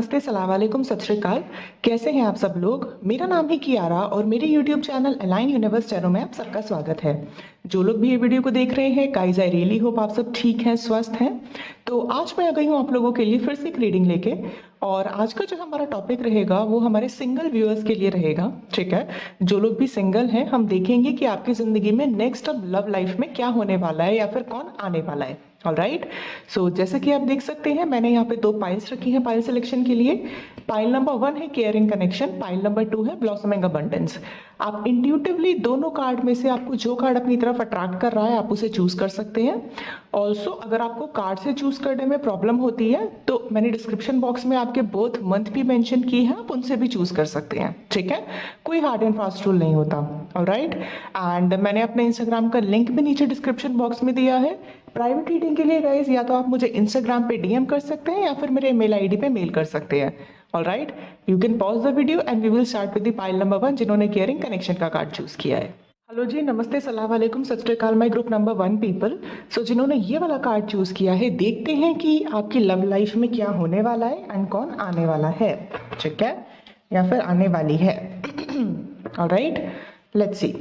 नमस्ते, सलाम वालेकुम, सत श्री अकाल। कैसे हैं आप सब लोग? मेरा नाम है कियारा और मेरे YouTube channel align universe channel में आप सबका स्वागत है। जो लोग भी ये वीडियो को देख रहे हैं, गाइस आई रियली होप आप सब ठीक हैं, स्वस्थ हैं। तो आज मैं आ गई हूँ आप लोगों के लिए फिर से एक रीडिंग लेके। और आज का जो हमारा टॉपिक रहेगा वो हमारे सिंगल व्यूअर्स के लिए रहेगा, ठीक है। जो लोग भी सिंगल हैं, हम देखेंगे कि आपकी जिंदगी में नेक्स्ट अब लव लाइफ में क्या होने वाला है या फिर कौन आने वाला है। ऑलराइट, सो जैसे कि आप देख सकते हैं, मैंने यहाँ पे दो पाइल्स रखी हैं पाइल सिलेक्शन के लिए। पाइल नंबर 1 है केयरिंग कनेक्शन, पाइल नंबर 2 है ब्लॉसमिंग अबंडेंस। आप इंट्यूटिवली दोनों कार्ड में से आपको जो कार्ड अपनी तरफ अट्रैक्ट कर रहा है आप उसे चूज कर सकते हैं। ऑल्सो अगर आपको कार्ड से चूज करने में प्रॉब्लम होती है तो मैंने डिस्क्रिप्शन बॉक्स में आपके बोथ मंथ भी मेंशन किए हैं, आप उनसे भी चूज कर सकते हैं, ठीक है। कोई हार्ड एंड फास्ट रूल नहीं होता। ऑलराइट, एंड मैंने अपने इंस्टाग्राम का लिंक भी नीचे डिस्क्रिप्शन बॉक्स में दिया है। प्राइवेट रीडिंग के लिए गाइज या तो आप मुझे इंस्टाग्राम पे डीएम कर सकते हैं या फिर मेरे मेल आईडी पे मेल कर सकते हैं। Alright, you can pause the video and we will start with the pile number 1 जिन्होंने केयरिंग कनेक्शन का कार्ड चूज किया है। हेलो जी, नमस्ते, सलाम वालेकुम, सत श्री अकाल, my group number 1 people. So जिन्होंने ये वाला कार्ड चूज किया है, देखते हैं कि आपकी लव लाइफ में क्या होने वाला है एंड कौन आने वाला है, ठीक है, या फिर आने वाली है। Alright, let's see.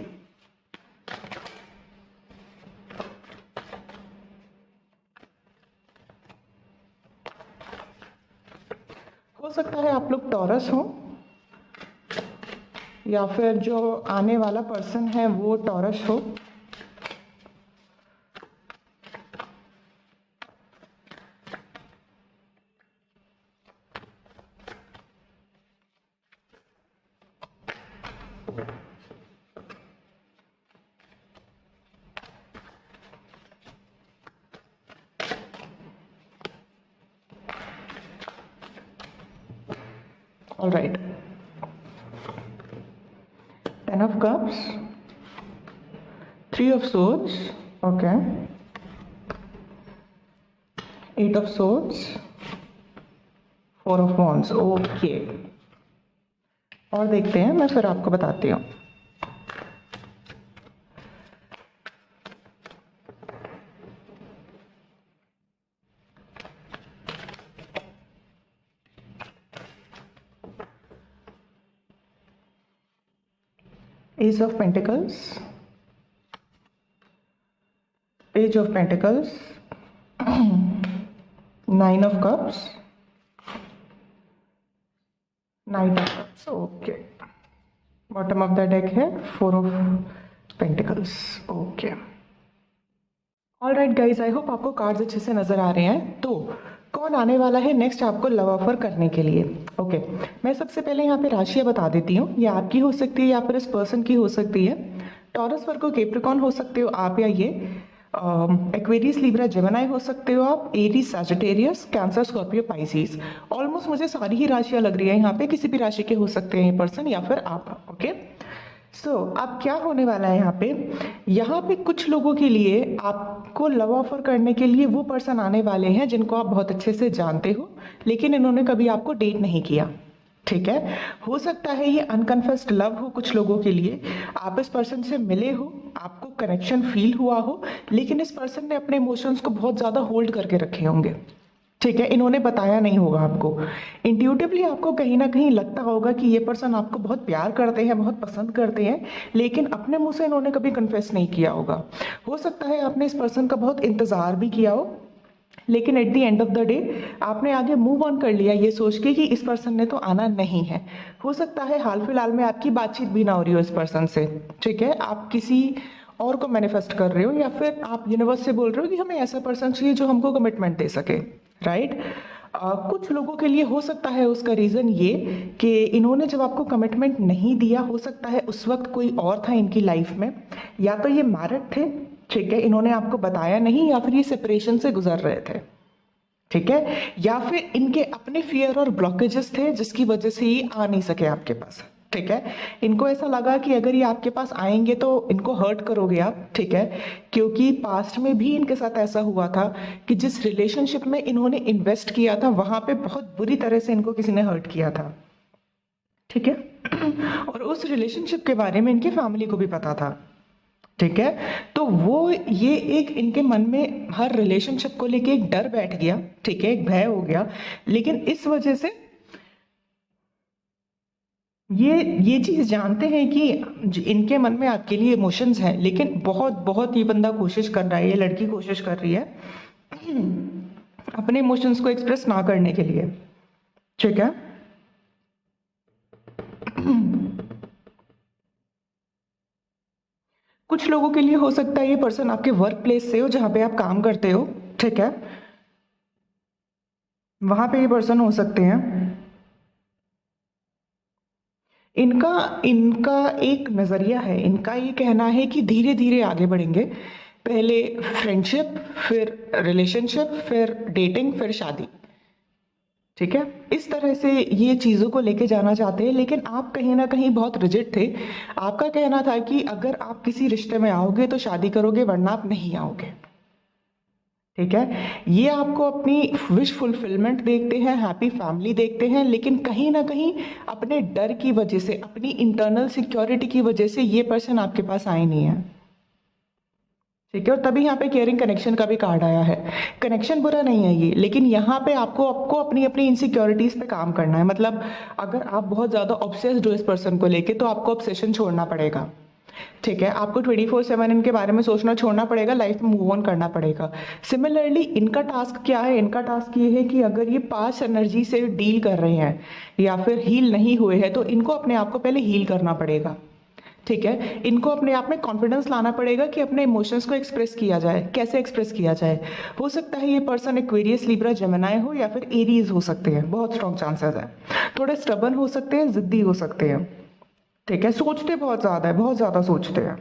हो सकता है आप लोग टॉरस हो या फिर जो आने वाला पर्सन है वो टॉरस हो। All right. 10 of Cups, 3 of Swords, okay. 8 of Swords, 4 of Wands, okay. और देखते हैं, मैं फिर आपको बताती हूँ। Ace of Pentacles, Page of Pentacles, 9 of Cups, Knight of Cups, okay. Bottom of the deck है 4 of Pentacles, okay. Alright guys, I hope आपको कार्ड्स अच्छे से नजर आ रहे हैं। तो कौन आने वाला है नेक्स्ट आपको लव ऑफर करने के लिए? ओके, मैं सबसे पहले यहाँ पे राशियाँ बता देती हूँ। ये आपकी हो सकती है या फिर इस पर्सन की हो सकती है। टॉरस, वर्गो, कैप्रिकॉर्न हो सकते हो आप, या ये एक्वेरियस, लिब्रा, जेमिनी हो सकते हो आप, Aries, Sagittarius, cancer, Scorpio, Pisces. Almost मुझे सारी ही राशियाँ लग रही है यहाँ पे, किसी भी राशि के हो सकते हैं ये पर्सन या फिर आप, ओके। सो अब क्या होने वाला है यहाँ पे कुछ लोगों के लिए आपको लव ऑफर करने के लिए वो पर्सन आने वाले हैं जिनको आप बहुत अच्छे से जानते हो, लेकिन इन्होंने कभी आपको डेट नहीं किया, ठीक है। हो सकता है ये अनकन्फेस्ड लव हो कुछ लोगों के लिए। आप इस पर्सन से मिले हो, आपको कनेक्शन फील हुआ हो, लेकिन इस पर्सन ने अपने इमोशंस को बहुत ज़्यादा होल्ड करके रखे होंगे, ठीक है। इन्होंने बताया नहीं होगा आपको। इंट्यूटिवली आपको कहीं ना कहीं लगता होगा कि ये पर्सन आपको बहुत प्यार करते हैं, बहुत पसंद करते हैं, लेकिन अपने मुंह से इन्होंने कभी कन्फेस नहीं किया होगा। हो सकता है आपने इस पर्सन का बहुत इंतज़ार भी किया हो, लेकिन at the end of the day आपने आगे मूव ऑन कर लिया ये सोच के कि इस पर्सन ने तो आना नहीं है। हो सकता है हाल फिलहाल में आपकी बातचीत भी ना हो रही हो इस पर्सन से, ठीक है। आप किसी और को मैनिफेस्ट कर रहे हो या फिर आप यूनिवर्स से बोल रहे हो कि हमें ऐसा पर्सन चाहिए जो हमको कमिटमेंट दे सके, राइट। कुछ लोगों के लिए हो सकता है उसका रीज़न ये कि इन्होंने जब आपको कमिटमेंट नहीं दिया, हो सकता है उस वक्त कोई और था इनकी लाइफ में, या तो ये मैरिड थे, ठीक है, इन्होंने आपको बताया नहीं, या फिर ये सेपरेशन से गुजर रहे थे, ठीक है, या फिर इनके अपने फियर और ब्लॉकेजेस थे जिसकी वजह से ये आ नहीं सके आपके पास, ठीक है। इनको ऐसा लगा कि अगर ये आपके पास आएंगे तो इनको हर्ट करोगे आप, ठीक है, क्योंकि पास्ट में भी इनके साथ ऐसा हुआ था कि जिस रिलेशनशिप में इन्होंने इन्वेस्ट किया था वहां पे बहुत बुरी तरह से इनको किसी ने हर्ट किया था, ठीक है। और उस रिलेशनशिप के बारे में इनकी फैमिली को भी पता था, ठीक है। तो वो ये एक इनके मन में हर रिलेशनशिप को लेके एक डर बैठ गया, ठीक है, एक भय हो गया, लेकिन इस वजह से ये चीज़ जानते हैं कि इनके मन में आपके लिए इमोशंस हैं, लेकिन बहुत बहुत ये बंदा कोशिश कर रहा है, ये लड़की कोशिश कर रही है अपने इमोशंस को एक्सप्रेस ना करने के लिए। ठीक है, कुछ लोगों के लिए हो सकता है ये पर्सन आपके वर्क प्लेस से हो, जहाँ पे आप काम करते हो। ठीक है, वहां पे ये पर्सन हो सकते हैं। इनका इनका एक नज़रिया है, इनका ये कहना है कि धीरे धीरे आगे बढ़ेंगे। पहले फ्रेंडशिप, फिर रिलेशनशिप, फिर डेटिंग, फिर शादी। ठीक है, इस तरह से ये चीज़ों को लेके जाना चाहते हैं, लेकिन आप कहीं ना कहीं बहुत रिजिड थे। आपका कहना था कि अगर आप किसी रिश्ते में आओगे तो शादी करोगे, वरना आप नहीं आओगे। ठीक है, ये आपको अपनी विश फुलफिलमेंट देखते हैं, हैप्पी फैमिली देखते हैं, लेकिन कहीं ना कहीं अपने डर की वजह से, अपनी इंटरनल सिक्योरिटी की वजह से ये पर्सन आपके पास आए नहीं है। ठीक है, और तभी यहाँ पे केयरिंग कनेक्शन का भी कार्ड आया है। कनेक्शन बुरा नहीं है ये, लेकिन यहाँ पे आपको आपको अपनी अपनी इनसिक्योरिटीज पे काम करना है। मतलब अगर आप बहुत ज़्यादा ऑब्सेस्ड हो इस पर्सन को लेके, तो आपको ऑब्सेशन छोड़ना पड़ेगा। ठीक है, आपको 24/7 इनके बारे में सोचना छोड़ना पड़ेगा, लाइफ में मूव ऑन करना पड़ेगा। सिमिलरली इनका टास्क क्या है? इनका टास्क ये है कि अगर ये पास्ट एनर्जी से डील कर रहे हैं या फिर हील नहीं हुए हैं, तो इनको अपने आप को पहले हील करना पड़ेगा। ठीक है, इनको अपने आप में कॉन्फिडेंस लाना पड़ेगा कि अपने इमोशंस को एक्सप्रेस किया जाए। कैसे एक्सप्रेस किया जाए? हो सकता है ये पर्सन एक्वेरियस, लिब्रा, जेमिनी हो, या फिर एरीज हो सकते हैं, बहुत स्ट्रॉन्ग चांसेस है। थोड़े स्टबन हो सकते हैं, जिद्दी हो सकते हैं। ठीक है, सोचते बहुत ज़्यादा है, बहुत ज़्यादा सोचते हैं।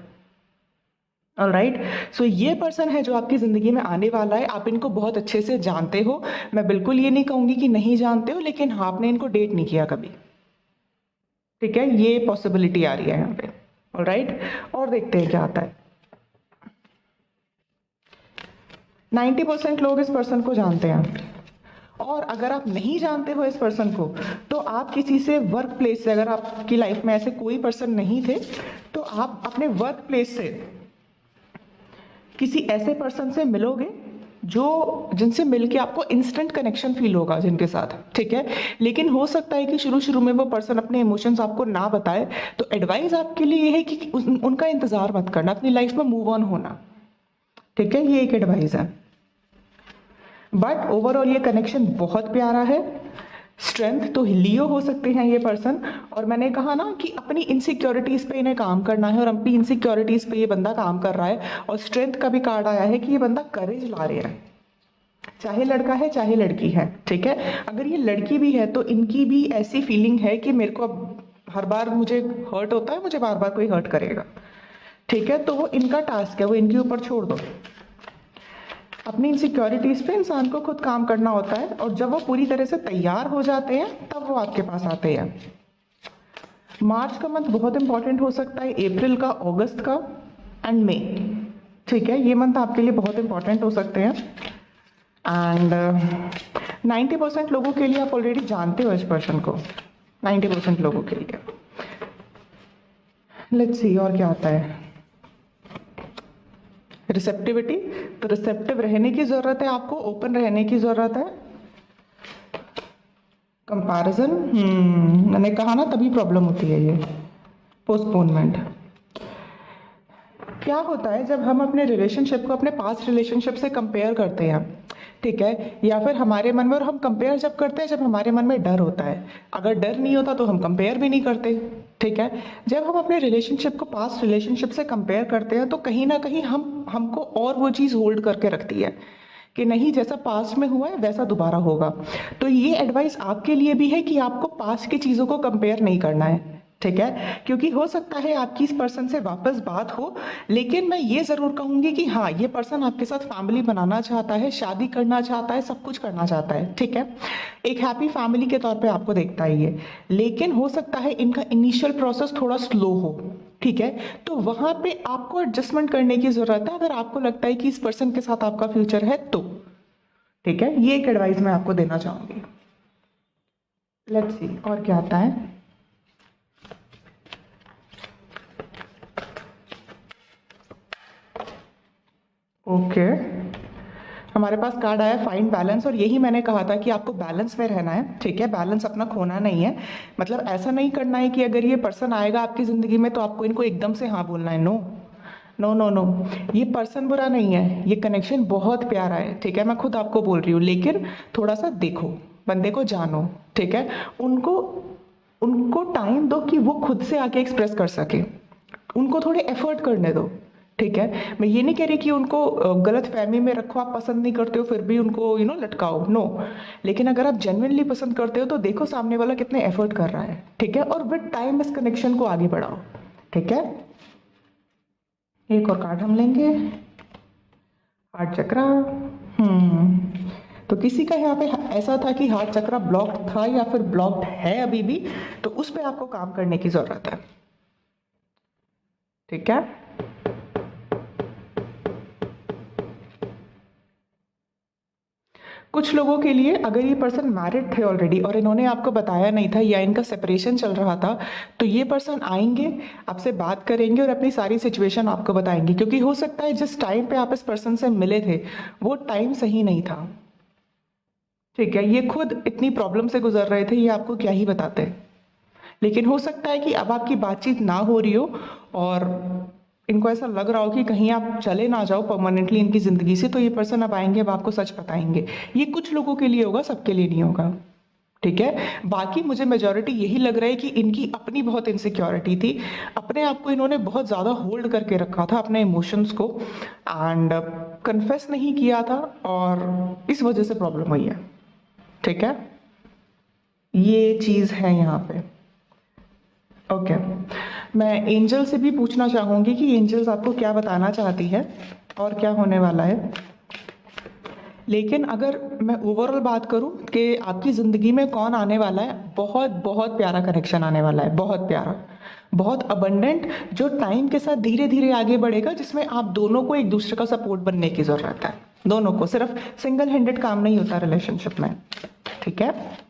ऑलराइट, सो ये पर्सन है जो आपकी ज़िंदगी में आने वाला है। आप इनको बहुत अच्छे से जानते हो, मैं बिल्कुल ये नहीं कहूँगी कि नहीं जानते हो, लेकिन हाँ, आपने इनको डेट नहीं किया कभी। ठीक है, ये पॉसिबिलिटी आ रही है यहाँ पे। ऑलराइट, और देखते हैं क्या आता है। 90% लोग इस पर्सन को जानते हैं, और अगर आप नहीं जानते हो इस पर्सन को, तो आप किसी से वर्क प्लेस से, अगर आपकी लाइफ में ऐसे कोई पर्सन नहीं थे, तो आप अपने वर्क प्लेस से किसी ऐसे पर्सन से मिलोगे जो जिनसे मिलके आपको इंस्टेंट कनेक्शन फील होगा, जिनके साथ। ठीक है, लेकिन हो सकता है कि शुरू शुरू में वो पर्सन अपने इमोशंस आपको ना बताए, तो एडवाइस आपके लिए ये है कि उनका इंतजार मत करना, अपनी लाइफ में मूव ऑन होना। ठीक है, ये एक एडवाइस है। बट ओवरऑल ये कनेक्शन बहुत प्यारा है। स्ट्रेंथ तो लियो हो सकते हैं ये पर्सन, और मैंने कहा ना कि अपनी इनसिक्योरिटीज पे इन्हें काम करना है, और अपनी इनसिक्योरिटीज पे ये बंदा काम कर रहा है। और स्ट्रेंथ का भी कार्ड आया है कि ये बंदा करेज ला रहे हैं, चाहे लड़का है चाहे लड़की है। ठीक है, अगर ये लड़की भी है तो इनकी भी ऐसी फीलिंग है कि मेरे को अब हर बार मुझे हर्ट होता है, मुझे बार बार कोई हर्ट करेगा। ठीक है, तो वो इनका टास्क है, वो इनके ऊपर छोड़ दो। अपनी इनसिक्योरिटीज पे इंसान को खुद काम करना होता है, और जब वो पूरी तरह से तैयार हो जाते हैं तब वो आपके पास आते हैं। मार्च का मंथ बहुत इंपॉर्टेंट हो सकता है, अप्रैल का, अगस्त का, एंड मई। ठीक है, ये मंथ आपके लिए बहुत इंपॉर्टेंट हो सकते हैं। एंड 90% लोगों के लिए आप ऑलरेडी जानते हो इस पर्सन को, 90% लोगों के लिए। लेट्स सी और क्या आता है। रिसेप्टिविटी, तो रिसेप्टिव रहने की ज़रूरत है आपको, ओपन रहने की ज़रूरत है। कंपैरिजन, मैंने कहा ना, तभी प्रॉब्लम होती है ये। पोस्टपोनमेंट, क्या होता है जब हम अपने रिलेशनशिप को अपने पास्ट रिलेशनशिप से कंपेयर करते हैं? ठीक है, या फिर हमारे मन में, और हम कंपेयर जब करते हैं जब हमारे मन में डर होता है। अगर डर नहीं होता तो हम कंपेयर भी नहीं करते। ठीक है, जब हम अपने रिलेशनशिप को पास्ट रिलेशनशिप से कंपेयर करते हैं, तो कहीं ना कहीं हमको और वो चीज़ होल्ड करके रखती है कि नहीं, जैसा पास्ट में हुआ है वैसा दोबारा होगा। तो ये एडवाइस आपके लिए भी है कि आपको पास्ट की चीज़ों को कंपेयर नहीं करना है। ठीक है, क्योंकि हो सकता है आपकी इस पर्सन से वापस बात हो, लेकिन मैं ये ज़रूर कहूँगी कि हाँ, ये पर्सन आपके साथ फैमिली बनाना चाहता है, शादी करना चाहता है, सब कुछ करना चाहता है। ठीक है, एक हैप्पी फैमिली के तौर पे आपको देखता है ये, लेकिन हो सकता है इनका इनिशियल प्रोसेस थोड़ा स्लो हो। ठीक है, तो वहाँ पे आपको एडजस्टमेंट करने की ज़रूरत है, अगर आपको लगता है कि इस पर्सन के साथ आपका फ्यूचर है तो। ठीक है, ये एक एडवाइस मैं आपको देना चाहूँगी। लेट्स सी और क्या आता है। ओके, हमारे पास कार्ड आया फाइंड बैलेंस, और यही मैंने कहा था कि आपको बैलेंस में रहना है, ठीक है, बैलेंस अपना खोना नहीं है। मतलब ऐसा नहीं करना है कि अगर ये पर्सन आएगा आपकी ज़िंदगी में तो आपको इनको एकदम से हाँ बोलना है। नो नो नो नो, ये पर्सन बुरा नहीं है, ये कनेक्शन बहुत प्यारा है, ठीक है, मैं खुद आपको बोल रही हूँ। लेकिन थोड़ा सा देखो, बंदे को जानो, ठीक है, उनको उनको टाइम दो कि वो खुद से आके एक्सप्रेस कर सके, उनको थोड़े एफर्ट करने दो, ठीक है। मैं ये नहीं कह रही कि उनको गलत फहमी में रखो, आप पसंद नहीं करते हो फिर भी उनको लटकाओ, नो। लेकिन अगर आप जेन्युइनली पसंद करते हो तो देखो सामने वाला कितने एफर्ट कर रहा है, ठीक है, और विद टाइम इस कनेक्शन को आगे बढ़ाओ, ठीक है। एक और कार्ड हम लेंगे, हार्ट चक्रा। तो किसी का यहाँ पे ऐसा था कि हार्ट चक्रा ब्लॉक्ड था या फिर ब्लॉक्ड है अभी भी, तो उस पर आपको काम करने की जरूरत है, ठीक है। कुछ लोगों के लिए अगर ये पर्सन मैरिड थे ऑलरेडी और इन्होंने आपको बताया नहीं था या इनका सेपरेशन चल रहा था, तो ये पर्सन आएंगे, आपसे बात करेंगे और अपनी सारी सिचुएशन आपको बताएंगे, क्योंकि हो सकता है जिस टाइम पे आप इस पर्सन से मिले थे वो टाइम सही नहीं था, ठीक है। ये खुद इतनी प्रॉब्लम से गुजर रहे थे, ये आपको क्या ही बताते। लेकिन हो सकता है कि अब आपकी बातचीत ना हो रही हो और इनको ऐसा लग रहा हो कि कहीं आप चले ना जाओ परमानेंटली इनकी ज़िंदगी से, तो ये पर्सन अब आएंगे, अब आपको सच बताएंगे। ये कुछ लोगों के लिए होगा, सबके लिए नहीं होगा, ठीक है। बाकी मुझे मेजॉरिटी यही लग रहा है कि इनकी अपनी बहुत इनसिक्योरिटी थी, अपने आप को इन्होंने बहुत ज़्यादा होल्ड करके रखा था, अपने इमोशंस को, एंड कन्फेस नहीं किया था और इस वजह से प्रॉब्लम हुई है, ठीक है। ये चीज़ है यहाँ पे, ओके। मैं एंजल से भी पूछना चाहूँगी कि एंजल्स आपको क्या बताना चाहती है और क्या होने वाला है। लेकिन अगर मैं ओवरऑल बात करूं कि आपकी ज़िंदगी में कौन आने वाला है, बहुत बहुत प्यारा कनेक्शन आने वाला है, बहुत प्यारा, बहुत अबंडेंट, जो टाइम के साथ धीरे धीरे आगे बढ़ेगा, जिसमें आप दोनों को एक दूसरे का सपोर्ट बनने की ज़रूरत है, दोनों को, सिर्फ सिंगल हैंडेड काम नहीं होता रिलेशनशिप में, ठीक है।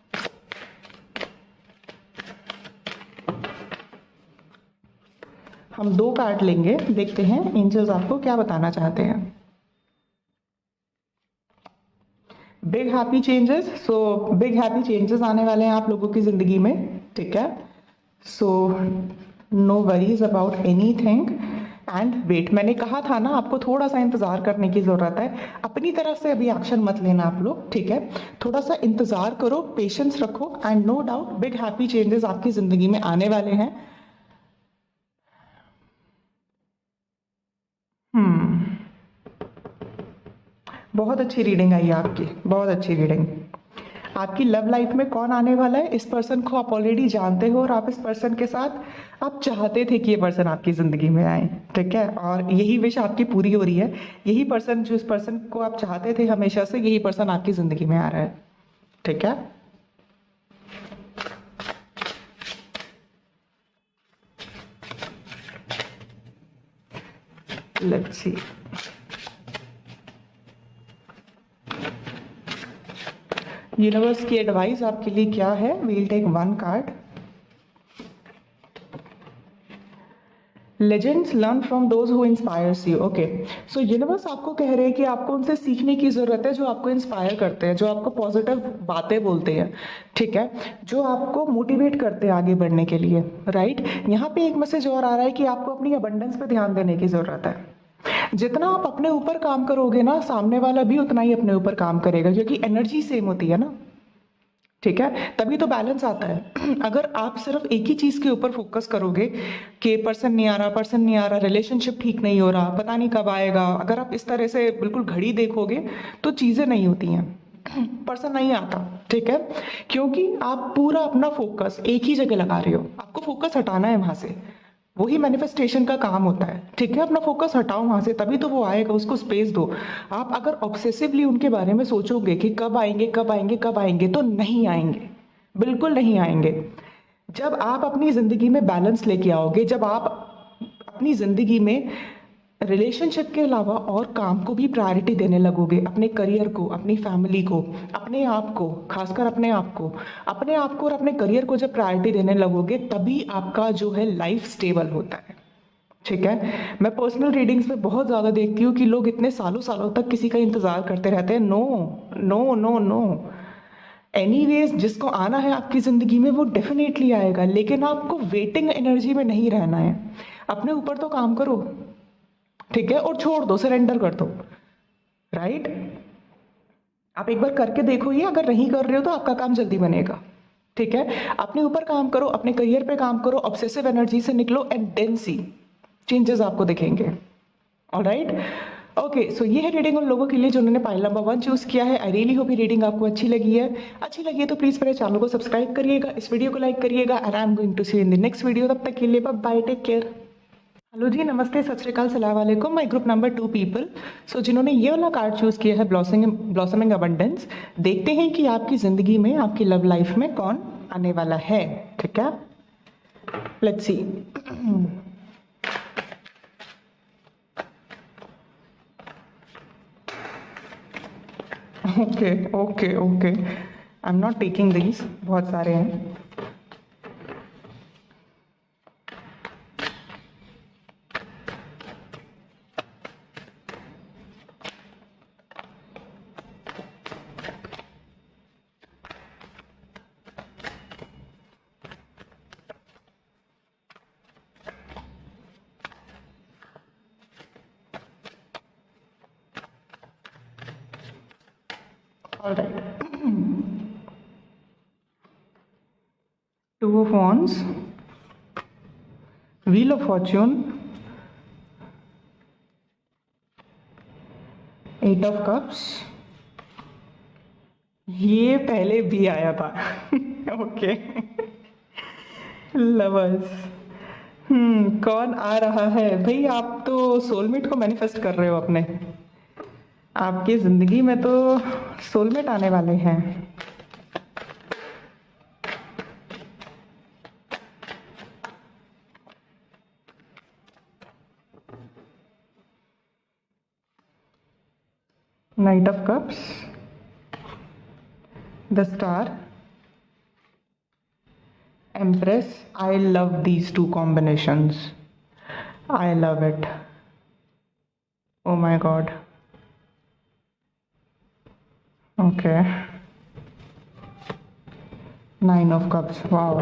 हम 2 कार्ड लेंगे, देखते हैं एंजल्स आपको क्या बताना चाहते हैं। Big happy changes, so big happy changes आने वाले हैं आप लोगों की ज़िंदगी में, ठीक है। So no worries about anything and wait. मैंने कहा था ना आपको थोड़ा सा इंतज़ार करने की ज़रूरत है, अपनी तरफ से अभी एक्शन मत लेना आप लोग, ठीक है। थोड़ा सा इंतज़ार करो, पेशेंस रखो, and no doubt big happy changes आपकी ज़िंदगी में आने वाले हैं। बहुत अच्छी रीडिंग आई है आपकी, बहुत अच्छी रीडिंग। आपकी लव लाइफ में कौन आने वाला है, इस पर्सन को आप ऑलरेडी जानते हो और आप इस पर्सन के साथ आप चाहते थे कि ये पर्सन आपकी ज़िंदगी में आए, ठीक है, और यही विश आपकी पूरी हो रही है। यही पर्सन, जो इस पर्सन को आप चाहते थे हमेशा से, यही पर्सन आपकी ज़िंदगी में आ रहा है, ठीक है। लेट्स सी, यूनिवर्स की एडवाइस आपके लिए क्या है। We'll take 1 card. Legends learn from those who inspires you, okay. So universe आपको कह रहे हैं कि आपको उनसे सीखने की ज़रूरत है जो आपको इंस्पायर करते हैं, जो आपको पॉजिटिव बातें बोलते हैं, ठीक है, जो आपको मोटिवेट करते हैं आगे बढ़ने के लिए, राइट। यहाँ पे एक मैसेज और आ रहा है कि आपको अपनी अबंडेंस पे ध्यान देने की ज़रूरत है। जितना आप अपने ऊपर काम करोगे ना, सामने वाला भी उतना ही अपने ऊपर काम करेगा, क्योंकि एनर्जी सेम होती है ना, ठीक है, तभी तो बैलेंस आता है। अगर आप सिर्फ एक ही चीज़ के ऊपर फोकस करोगे कि पर्सन नहीं आ रहा, पर्सन नहीं आ रहा, रिलेशनशिप ठीक नहीं हो रहा, पता नहीं कब आएगा, अगर आप इस तरह से बिल्कुल घड़ी देखोगे तो चीज़ें नहीं होती हैं, पर्सन नहीं आता, ठीक है, क्योंकि आप पूरा अपना फोकस एक ही जगह लगा रहे हो। आपको फोकस हटाना है वहाँ से, वही मैनिफेस्टेशन का काम होता है, ठीक है। अपना फोकस हटाओ वहाँ से, तभी तो वो आएगा, उसको स्पेस दो। आप अगर ऑब्सेसिवली उनके बारे में सोचोगे कि कब आएंगे कब आएंगे कब आएंगे, तो नहीं आएंगे, बिल्कुल नहीं आएंगे। जब आप अपनी ज़िंदगी में बैलेंस लेके आओगे, जब आप अपनी ज़िंदगी में रिलेशनशिप के अलावा और काम को भी प्रायोरिटी देने लगोगे, अपने करियर को, अपनी फैमिली को, अपने आप को, खासकर अपने आप को, और अपने करियर को जब प्रायोरिटी देने लगोगे, तभी आपका जो है लाइफ स्टेबल होता है, ठीक है। मैं पर्सनल रीडिंग्स में बहुत ज़्यादा देखती हूँ कि लोग इतने सालों सालों तक किसी का इंतज़ार करते रहते हैं। No no no no, anyways जिसको आना है आपकी ज़िंदगी में वो डेफिनेटली आएगा, लेकिन आपको वेटिंग एनर्जी में नहीं रहना है। अपने ऊपर तो काम करो, ठीक है, और छोड़ दो, सरेंडर कर दो, राइट। आप एक बार करके देखो, ये अगर नहीं कर रहे हो तो आपका काम जल्दी बनेगा, ठीक है। अपने ऊपर काम करो, अपने करियर पे काम करो, ऑब्सेसिव एनर्जी से निकलो एंड देन सी चेंजेस आपको दिखेंगे। ऑलराइट, ओके, सो ये है रीडिंग उन लोगों के लिए जिन्होंने पाइल नंबर 1 चूज किया है। आई रियली होप ये रीडिंग आपको अच्छी लगी है। अच्छी लगी है तो प्लीज मेरे चैनल को सब्सक्राइब करिएगा, इस वीडियो को लाइक करिएगा, and I am going to see in the next video. तब तक के लिए बाय, टेक केयर। हेलो जी, नमस्ते, सत श्रीकाल, सलाम वालेकुम। My group number 2 people. So जिन्होंने ये वाला कार्ड चूज किया है, ब्लॉसमिंग अबंडेंस, देखते हैं कि आपकी जिंदगी में, आपकी लव लाइफ में कौन आने वाला है, ठीक है। Let's C. Okay okay okay, I am not taking this, बहुत सारे हैं। All right. Two of Wands, Wheel of Fortune, Eight of Cups. ये पहले भी आया था। Okay, lovers. कौन आ रहा है भाई? आप तो सोलमेट को मैनिफेस्ट कर रहे हो अपने। आपकी जिंदगी में तो सोलमेट आने वाले हैं। Knight of Cups, the Star, Empress. I love these two combinations. I love it. Oh my God. Okay. Nine of Cups. Wow.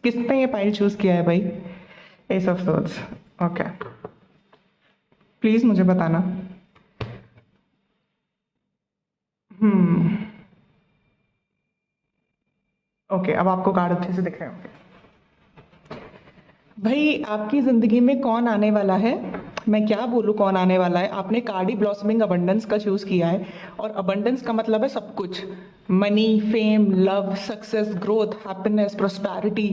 किसने ये पाइल चूज किया है भाई? Ace of Swords. Okay. Please मुझे बताना। ओके, अब आपको कार्ड अच्छे से दिख रहे होंगे। भाई आपकी जिंदगी में कौन आने वाला है? मैं क्या बोलूँ कौन आने वाला है? आपने कार्ड ही ब्लॉसमिंग अबंडेंस का चूज किया है, और अबंडेंस का मतलब है सब कुछ, money, fame, love, success, growth, happiness, prosperity.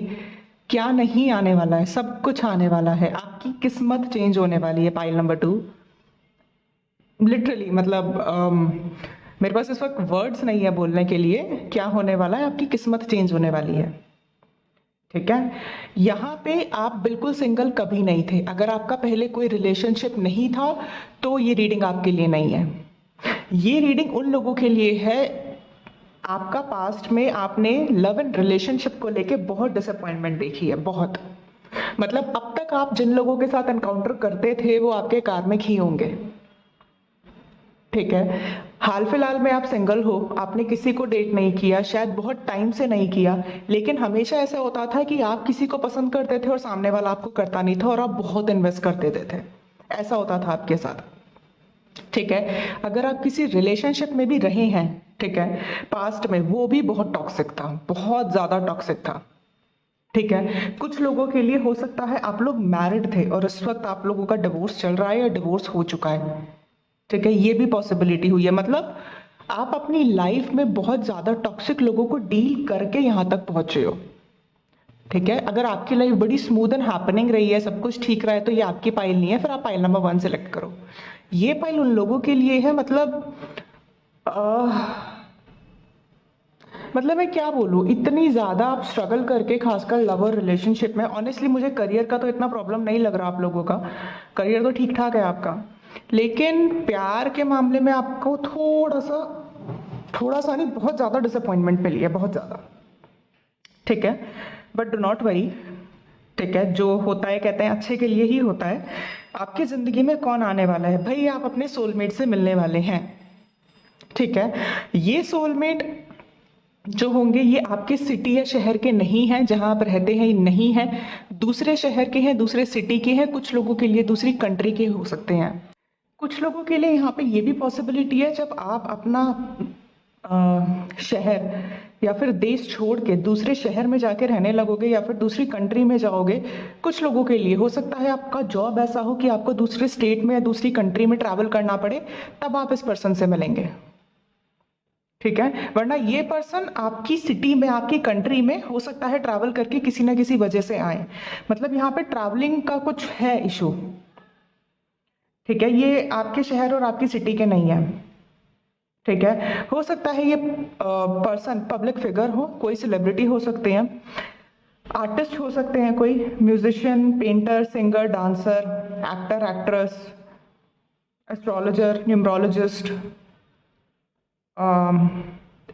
क्या नहीं आने वाला है? सब कुछ आने वाला है। आपकी किस्मत चेंज होने वाली है। पाइल नंबर 2, लिटरली मतलब मेरे पास इस वक्त वर्ड्स नहीं है बोलने के लिए। क्या होने वाला है? आपकी किस्मत चेंज होने वाली है, ठीक है। यहाँ पे आप बिल्कुल सिंगल कभी नहीं थे। अगर आपका पहले कोई रिलेशनशिप नहीं था तो ये रीडिंग आपके लिए नहीं है। ये रीडिंग उन लोगों के लिए है, आपका पास्ट में आपने लव एंड रिलेशनशिप को लेके बहुत डिसअपॉइंटमेंट देखी है, बहुत। मतलब अब तक आप जिन लोगों के साथ एनकाउंटर करते थे वो आपके कार्मिक ही होंगे, ठीक है। हाल फिलहाल में आप सिंगल हो, आपने किसी को डेट नहीं किया, शायद बहुत टाइम से नहीं किया, लेकिन हमेशा ऐसा होता था कि आप किसी को पसंद करते थे और सामने वाला आपको करता नहीं था, और आप बहुत इन्वेस्ट कर देते थे। ऐसा होता था आपके साथ, ठीक है। अगर आप किसी रिलेशनशिप में भी रहे हैं, ठीक है, पास्ट में, वो भी बहुत टॉक्सिक था, बहुत ज्यादा टॉक्सिक था, ठीक है। कुछ लोगों के लिए हो सकता है आप लोग मैरिड थे और इस वक्त आप लोगों का डिवोर्स चल रहा है या डिवोर्स हो चुका है, ठीक है। ये भी पॉसिबिलिटी हुई है। मतलब आप अपनी लाइफ में बहुत ज्यादा टॉक्सिक लोगों को डील करके यहां तक पहुंचे हो, ठीक है। अगर आपकी लाइफ बड़ी स्मूथ एंड हैपनिंग रही है, सब कुछ ठीक रहा है, तो ये आपकी पाइल नहीं है। फिर आप पाइल नंबर 1 सेलेक्ट करो। ये पाइल उन लोगों के लिए है, मतलब मैं क्या बोलूँ, इतनी ज़्यादा आप स्ट्रगल करके, खासकर लव और रिलेशनशिप में। ऑनेस्टली मुझे करियर का तो इतना प्रॉब्लम नहीं लग रहा आप लोगों का, करियर तो ठीक ठाक है आपका, लेकिन प्यार के मामले में आपको थोड़ा सा नहीं, बहुत ज़्यादा डिसअपॉइंटमेंट मिली है, बहुत ज़्यादा, ठीक है। बट डू नॉट वरी, ठीक है, जो होता है कहते हैं अच्छे के लिए ही होता है। आपकी ज़िंदगी में कौन आने वाला है भाई? आप अपने सोलमेट से मिलने वाले हैं। ठीक है, ये सोलमेट जो होंगे ये आपके सिटी या शहर के नहीं हैं, जहां आप रहते हैं नहीं है, दूसरे शहर के हैं, दूसरे सिटी के हैं, कुछ लोगों के लिए दूसरी कंट्री के हो सकते हैं। कुछ लोगों के लिए यहाँ पे ये भी पॉसिबिलिटी है, जब आप अपना शहर या फिर देश छोड़ के दूसरे शहर में जाके रहने लगोगे या फिर दूसरी कंट्री में जाओगे, कुछ लोगों के लिए हो सकता है आपका जॉब ऐसा हो कि आपको दूसरे स्टेट में या दूसरी कंट्री में ट्रैवल करना पड़े, तब आप इस पर्सन से मिलेंगे। ठीक है, वरना ये पर्सन आपकी सिटी में, आपकी कंट्री में हो सकता है ट्रैवल करके किसी ना किसी वजह से आए। मतलब यहाँ पे ट्रैवलिंग का कुछ है इशू। ठीक है, ये आपके शहर और आपकी सिटी के नहीं है। ठीक है, हो सकता है ये पर्सन पब्लिक फिगर हो, कोई सेलिब्रिटी हो सकते हैं, आर्टिस्ट हो सकते हैं, कोई musician, painter, singer, dancer, actor, actress, astrologer, numerologist,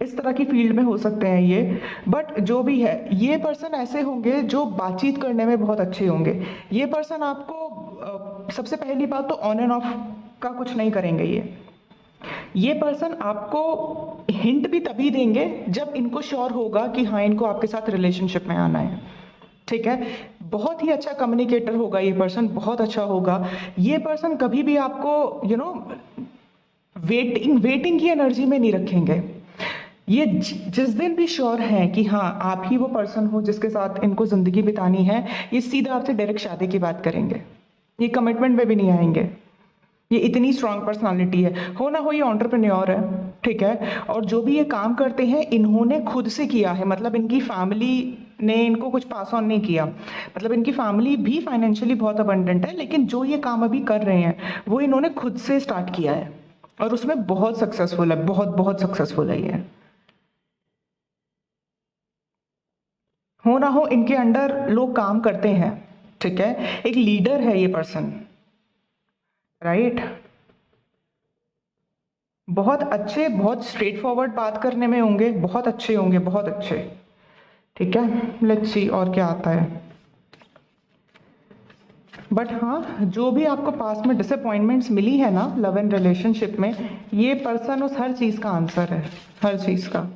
इस तरह की फील्ड में हो सकते हैं ये। बट जो भी है, ये पर्सन ऐसे होंगे जो बातचीत करने में बहुत अच्छे होंगे। ये पर्सन आपको सबसे पहली बात तो ऑन एंड ऑफ का कुछ नहीं करेंगे। ये पर्सन आपको हिंट भी तभी देंगे जब इनको श्योर होगा कि हाँ, इनको आपके साथ रिलेशनशिप में आना है। ठीक है, बहुत ही अच्छा कम्युनिकेटर होगा ये पर्सन, बहुत अच्छा होगा ये पर्सन। कभी भी आपको वेटिंग की एनर्जी में नहीं रखेंगे। ये जिस दिन भी श्योर है कि हाँ, आप ही वो पर्सन हो जिसके साथ इनको जिंदगी बितानी है, ये सीधा आपसे डायरेक्ट शादी की बात करेंगे। ये कमिटमेंट में भी नहीं आएंगे। ये इतनी स्ट्रांग पर्सनालिटी है। हो ना हो ये एंटरप्रेन्योर है। ठीक है, और जो भी ये काम करते हैं इन्होंने खुद से किया है। मतलब इनकी फैमिली ने इनको कुछ पास ऑन नहीं किया। मतलब इनकी फैमिली भी फाइनेंशियली बहुत अबंडेंट है, लेकिन जो ये काम अभी कर रहे हैं वो इन्होंने खुद से स्टार्ट किया है और उसमें बहुत सक्सेसफुल है, बहुत बहुत सक्सेसफुल है ये। हो ना हो इनके अंडर लोग काम करते हैं। ठीक है, एक लीडर है ये पर्सन, राइट। बहुत अच्छे, बहुत स्ट्रेट फॉरवर्ड बात करने में होंगे, बहुत अच्छे होंगे, बहुत अच्छे। ठीक है, लेट्स सी और क्या आता है। बट हाँ, जो भी आपको पास में डिसअपॉइंटमेंट्स मिली है ना लव एंड रिलेशनशिप में, ये पर्सन उस हर चीज़ का आंसर है, हर चीज़ का।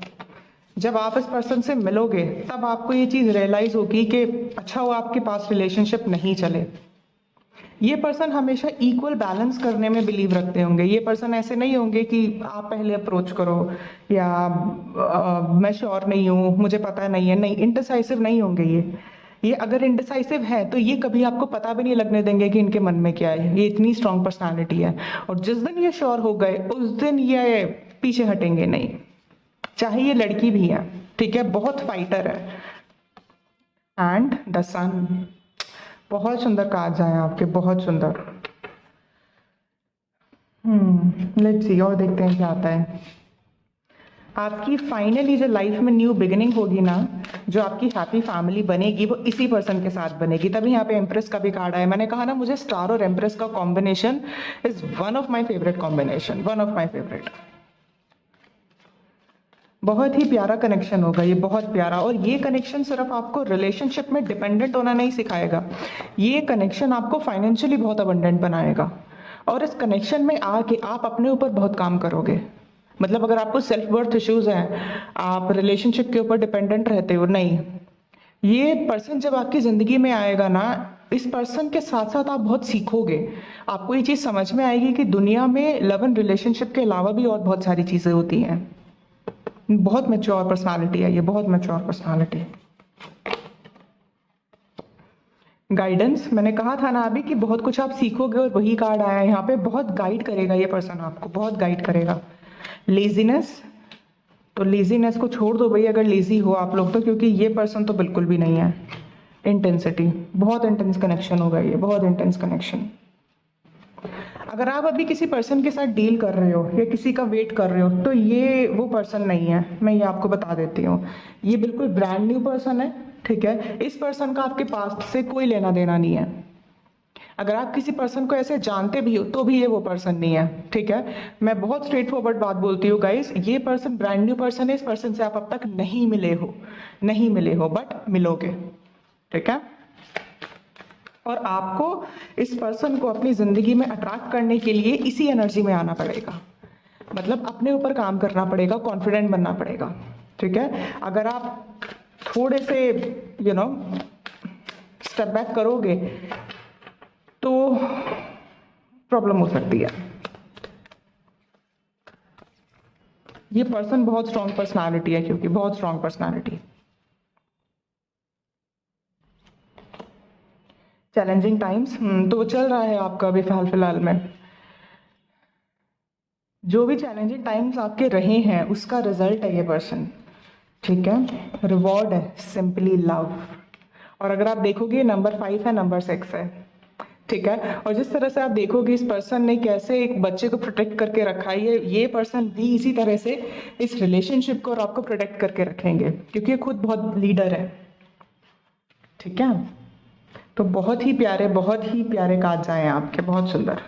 जब आप इस पर्सन से मिलोगे तब आपको ये चीज़ रियलाइज़ होगी कि अच्छा वो आपके पास रिलेशनशिप नहीं चले। ये पर्सन हमेशा इक्वल बैलेंस करने में बिलीव रखते होंगे। ये पर्सन ऐसे नहीं होंगे कि आप पहले अप्रोच करो या मैं श्योर नहीं हूँ, मुझे पता नहीं है। नहीं, इंडिसाइसिव नहीं होंगे ये अगर इंडिसाइसिव है तो ये कभी आपको पता भी नहीं लगने देंगे कि इनके मन में क्या है। ये इतनी स्ट्रांग पर्सनालिटी है। और जिस दिन ये श्योर हो गए उस दिन ये पीछे हटेंगे नहीं, चाहे ये लड़की भी है। ठीक है, बहुत फाइटर है। एंड द सन, बहुत सुंदर कार्ड्स आए आपके, बहुत सुंदर। लेट्स सी और देखते हैं क्या आता है। आपकी फाइनली जो लाइफ में न्यू बिगिनिंग होगी ना, जो आपकी हैप्पी फैमिली बनेगी, वो इसी पर्सन के साथ बनेगी। तभी यहाँ पे एम्प्रेस का भी कार्ड आया। मैंने कहा ना, मुझे स्टार और एम्प्रेस का combination is one of my favourite combination, one of my favourite. बहुत ही प्यारा कनेक्शन होगा ये, बहुत प्यारा। और ये कनेक्शन सिर्फ आपको रिलेशनशिप में डिपेंडेंट होना नहीं सिखाएगा, ये कनेक्शन आपको फाइनेंशियली बहुत अबंडेंट बनाएगा। और इस कनेक्शन में आके आप अपने ऊपर बहुत काम करोगे। मतलब अगर आपको सेल्फ वर्थ इश्यूज हैं, आप रिलेशनशिप के ऊपर डिपेंडेंट रहते हो, नहीं, ये पर्सन जब आपकी ज़िंदगी में आएगा ना, इस पर्सन के साथ साथ आप बहुत सीखोगे। आपको ये चीज़ समझ में आएगी कि दुनिया में लव एंड रिलेशनशिप के अलावा भी और बहुत सारी चीज़ें होती हैं। बहुत मैच्योर पर्सनालिटी है ये, बहुत मैच्योर पर्सनालिटी। गाइडेंस, मैंने कहा था ना अभी कि बहुत कुछ आप सीखोगे और वही कार्ड आया है यहाँ पे। बहुत गाइड करेगा ये पर्सन, आपको बहुत गाइड करेगा। लेजीनेस, तो लेजीनेस को छोड़ दो भाई अगर लेजी हो आप लोग तो, क्योंकि ये पर्सन तो बिल्कुल भी नहीं है। इंटेंसिटी, बहुत इंटेंस कनेक्शन होगा ये, बहुत इंटेंस कनेक्शन। अगर आप अभी किसी पर्सन के साथ डील कर रहे हो या किसी का वेट कर रहे हो तो ये वो पर्सन नहीं है, मैं ये आपको बता देती हूँ। ये बिल्कुल ब्रांड न्यू पर्सन है। ठीक है, इस पर्सन का आपके पास्ट से कोई लेना देना नहीं है। अगर आप किसी पर्सन को ऐसे जानते भी हो तो भी ये वो पर्सन नहीं है। ठीक है, मैं बहुत स्ट्रेट फॉरवर्ड बात बोलती हूँ गाइस, ये पर्सन ब्रांड न्यू पर्सन है। इस पर्सन से आप अब तक नहीं मिले हो, नहीं मिले हो, बट मिलोगे। ठीक है, और आपको इस पर्सन को अपनी ज़िंदगी में अट्रैक्ट करने के लिए इसी एनर्जी में आना पड़ेगा, मतलब अपने ऊपर काम करना पड़ेगा, कॉन्फिडेंट बनना पड़ेगा, ठीक है। अगर आप थोड़े से स्टेप बैक करोगे तो प्रॉब्लम हो सकती है। ये पर्सन बहुत स्ट्रॉन्ग पर्सनालिटी है, क्योंकि बहुत स्ट्रॉन्ग पर्सनालिटी। चैलेंजिंग टाइम्स तो चल रहा है आपका अभी फिलहाल में। जो भी चैलेंजिंग टाइम्स आपके रहे हैं उसका रिजल्ट है ये पर्सन, ठीक है। रिवॉर्ड है सिंपली लव। और अगर आप देखोगे नंबर 5 है, नंबर 6 है, ठीक है। और जिस तरह से आप देखोगे इस पर्सन ने कैसे एक बच्चे को प्रोटेक्ट करके रखा है, ये पर्सन भी इसी तरह से इस रिलेशनशिप को और आपको प्रोटेक्ट करके रखेंगे, क्योंकि ये खुद बहुत लीडर है, ठीक है। तो बहुत ही प्यारे कार्ड्स आए हैं आपके, बहुत सुंदर।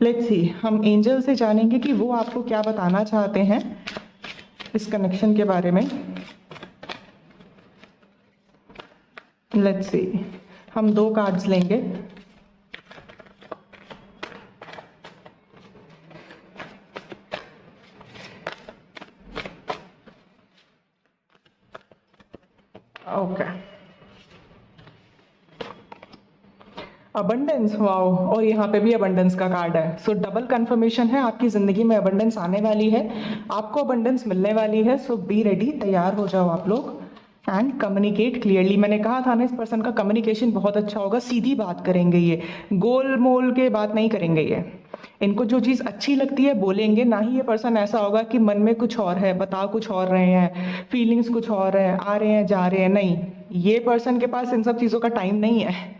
लेट्स सी, हम एंजल से जानेंगे कि वो आपको क्या बताना चाहते हैं इस कनेक्शन के बारे में। लेट्स सी, हम 2 कार्ड्स लेंगे। ओके, अबंडेंस, वाओ, और यहाँ पे भी अबंडेंस का कार्ड है। सो डबल कंफर्मेशन है, आपकी ज़िंदगी में अबंडेंस आने वाली है, आपको अबंडेंस मिलने वाली है। सो बी रेडी, तैयार हो जाओ आप लोग एंड कम्युनिकेट क्लियरली। मैंने कहा था ना, इस पर्सन का कम्युनिकेशन बहुत अच्छा होगा, सीधी बात करेंगे, ये गोल मोल के बात नहीं करेंगे। ये इनको जो चीज़ अच्छी लगती है बोलेंगे, ना ही ये पर्सन ऐसा होगा कि मन में कुछ और है, बता कुछ और रहे हैं, फीलिंग्स कुछ और है, आ रहे हैं जा रहे हैं, नहीं। ये पर्सन के पास इन सब चीज़ों का टाइम नहीं है।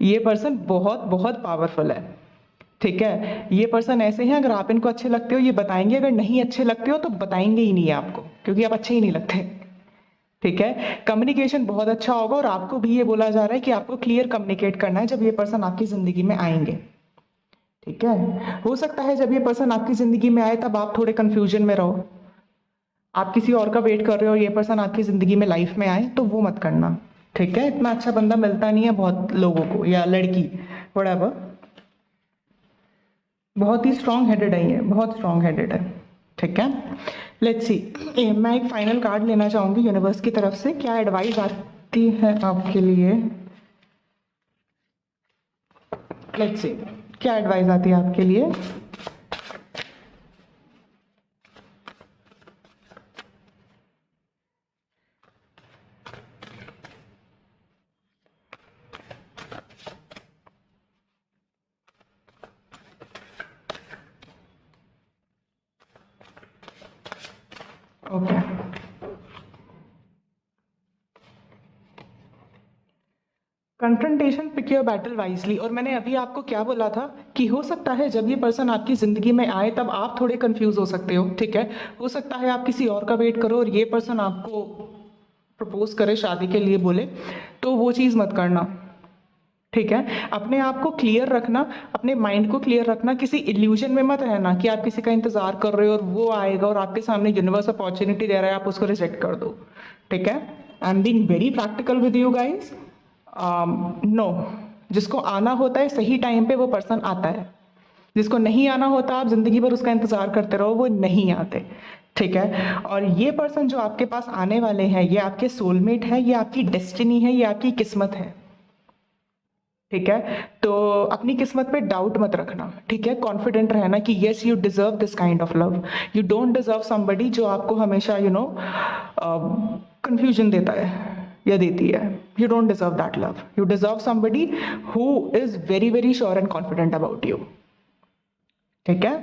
ये पर्सन बहुत बहुत पावरफुल है, ठीक है। ये पर्सन ऐसे हैं, अगर आप इनको अच्छे लगते हो ये बताएंगे, अगर नहीं अच्छे लगते हो तो बताएंगे ही नहीं आपको, क्योंकि आप अच्छे ही नहीं लगते, ठीक है। कम्युनिकेशन बहुत अच्छा होगा और आपको भी ये बोला जा रहा है कि आपको क्लियर कम्युनिकेट करना है जब ये पर्सन आपकी ज़िंदगी में आएंगे, ठीक है। हो सकता है जब ये पर्सन आपकी ज़िंदगी में आए तब आप थोड़े कन्फ्यूजन में रहो, आप किसी और का वेट कर रहे हो, ये पर्सन आपकी ज़िंदगी में लाइफ में आए, तो वो मत करना, ठीक है। इतना अच्छा बंदा मिलता नहीं है बहुत लोगों को, या लड़की, व्हाटएवर। बहुत ही स्ट्रॉन्ग हेडेड है ये, बहुत स्ट्रॉन्ग हेडेड है, ठीक है। लेट्स सी, मैं एक फाइनल कार्ड लेना चाहूँगी यूनिवर्स की तरफ से, क्या एडवाइस आती है आपके लिए। लेट्स सी, क्या एडवाइस आती है आपके लिए। Okay, confrontation, pick your battle wisely. और मैंने अभी आपको क्या बोला था कि हो सकता है जब ये पर्सन आपकी ज़िंदगी में आए तब आप थोड़े कंफ्यूज हो सकते हो, ठीक है। हो सकता है आप किसी और का वेट करो और ये पर्सन आपको प्रपोज करे, शादी के लिए बोले, तो वो चीज़ मत करना, ठीक है। अपने आप को क्लियर रखना, अपने माइंड को क्लियर रखना, किसी इल्यूजन में मत रहना कि आप किसी का इंतजार कर रहे हो और वो आएगा और आपके सामने यूनिवर्स अपॉर्चुनिटी दे रहा है, आप उसको रिजेक्ट कर दो, ठीक है। I am being very practical with you guys. No, जिसको आना होता है सही टाइम पे वो पर्सन आता है, जिसको नहीं आना होता आप जिंदगी भर उसका इंतजार करते रहो, वो नहीं आते, ठीक है। और ये पर्सन जो आपके पास आने वाले हैं, ये आपके सोलमेट है, ये आपकी डेस्टिनी है, ये आपकी किस्मत है, ठीक है। तो अपनी किस्मत पे डाउट मत रखना, ठीक है। कॉन्फिडेंट रहना कि yes you deserve this kind of love, you don't deserve somebody जो आपको हमेशा कंफ्यूजन देता है या देती है। You don't deserve that love, you deserve somebody who is very very sure and confident about you, ठीक है।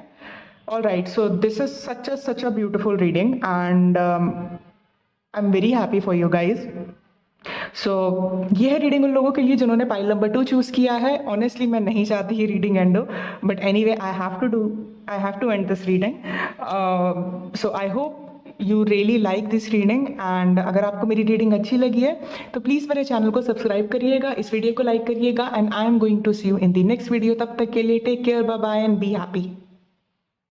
All right, so this is such a beautiful reading and I am very happy for you guys. So ये है reading उन लोगों के लिए जिन्होंने pile number 2 choose किया है। ऑनेस्टली मैं नहीं चाहती ये रीडिंग एंड हो, but anyway I have to end this reading. So I hope you really like this reading and अगर आपको मेरी रीडिंग अच्छी लगी है तो प्लीज़ मेरे चैनल को सब्सक्राइब करिएगा, इस वीडियो को लाइक करिएगा and I am going to see you in the next video. तब तक के लिए take care, bye bye and be happy.